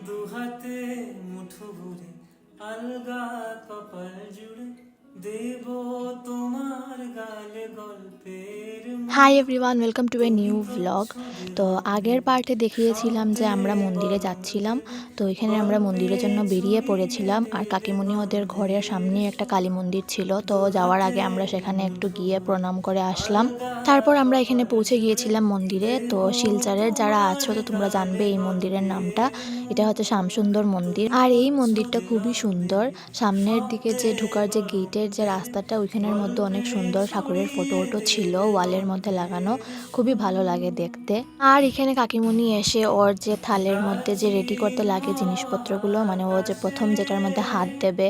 দুহাতে মুঠো ভরে আলগা কপাল জুড়ে দেব তোমার গালে গল্পের hi everyone, welcome to a new vlog. তো আগের পার্টে দেখিয়েছিলাম যে আমরা মন্দিরে যাচ্ছিলাম। তো এখানে আমরা মন্দিরের জন্য বেরিয়ে পড়েছিলাম, আর কাকিমণি ওদের ঘরের সামনে একটা কালী মন্দির ছিল। তো যাওয়ার আগে আমরা সেখানে একটু গিয়ে প্রণাম করে আসলাম। তারপর আমরা এখানে পৌঁছে গিয়েছিলাম মন্দিরে। তো শিলচরের যারা আছো তো তোমরা জানবে এই মন্দিরের নামটা। এটা হচ্ছে শ্যামসুন্দর মন্দির, আর এই মন্দিরটা খুবই সুন্দর। সামনের দিকে যে ঢোকার যে গেটের যে রাস্তাটা, ওইখানের মধ্যে অনেক সুন্দর ঠাকুরের ফটো ছিল ওয়ালের মধ্যে লাগানো, খুবই ভালো লাগে দেখতে। আর এখানে কাকিমণি এসে ওর যে থালের মধ্যে যে রেডি করতে লাগে জিনিসপত্রগুলো, মানে ও যে প্রথম যেটার মধ্যে হাত দেবে,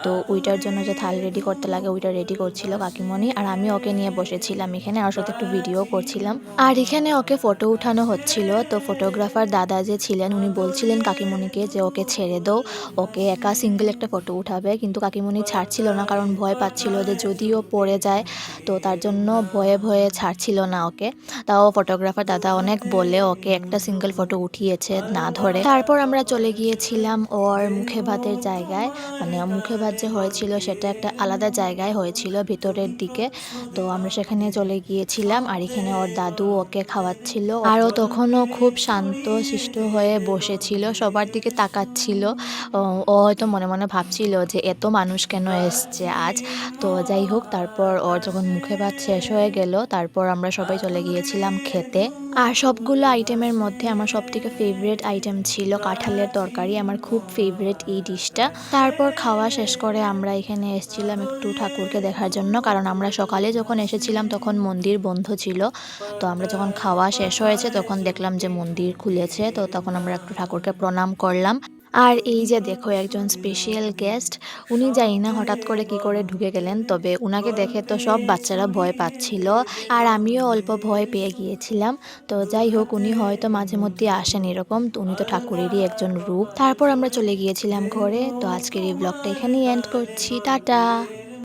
তো ওইটার জন্য যে থাল রেডি করতে লাগে ওইটা রেডি করছিল কাকিমণি। আর আমি ওকে নিয়ে বসেছিলাম এখানে, আর সাথে একটু ভিডিও করছিলাম। আর এখানে ওকে ফটো উঠানো হচ্ছিল। তো ফটোগ্রাফার দাদা যে ছিলেন উনি বলছিলেন কাকিমণিকে যে ওকে ছেড়ে দাও, ওকে একা সিঙ্গেল একটা ফটো উঠাবে। কিন্তু কাকিমণি ছাড়ছিল না, কারণ ভয় পাচ্ছিল যে যদিও পড়ে যায়, তো তার জন্য ভয়ে ভয়ে ছাড়ছিল না ওকে। তাও ফটোগ্রাফার দাদা অনেক বলে ওকে একটা সিঙ্গেল ফটো উঠিয়েছে না ধরে। তারপর আমরা চলে গিয়েছিলাম ওর মুখে ভাতের জায়গায়, মানে মুখে ভাত যে হয়েছিল সেটা একটা আলাদা জায়গায় হয়েছিল ভিতরের দিকে। তো আমরা সেখানে চলে গিয়েছিলাম, আর এখানে ওর দাদু ওকে খাওয়াচ্ছিল। আর ও তখনও খুব শান্ত শিষ্ট হয়ে বসেছিল, সবার দিকে তাকাচ্ছিল। ও হয়তো মনে মনে ভাবছিল যে এত মানুষ কেন এসছে আজ। তো যাই হোক, তারপর ওর যখন মুখে ভাত শেষ হয়ে গেল, তারপর আমরা সবাই চলে গিয়েছিলাম খেতে। আর সবগুলো আইটেমের মধ্যে আমার সবথেকে ফেভারিট আইটেম ছিল কাঁঠালের তরকারি। আমার খুব ফেভারিট এই ডিশটা। তারপর খাওয়া শেষ করে আমরা এখানে এসেছিলাম একটু ঠাকুরকে দেখার জন্য, কারণ আমরা সকালে যখন এসেছিলাম তখন মন্দির বন্ধ ছিল। তো আমরা যখন খাওয়া শেষ হয়েছে তখন দেখলাম যে মন্দির খুলেছে, তো তখন আমরা একটু ঠাকুরকে প্রণাম করলাম। আর এই যে দেখো একজন স্পেশাল গেস্ট, উনি জানি না হঠাৎ করে কি করে ঢুকে গেলেন, তবে উনাকে দেখে তো সব বাচ্চারা ভয় পাচ্ছিল, আর আমিও অল্প ভয় পেয়ে গিয়েছিলাম। তো যাই হোক, উনি হয়তো মাঝে মধ্যে আসেন এরকম, তো উনি তো ঠাকুরেরই একজন রূপ। তারপর আমরা চলে গিয়েছিলাম ঘরে। তো আজকের এই ব্লগটা এখানেই এন্ড করছি, টাটা।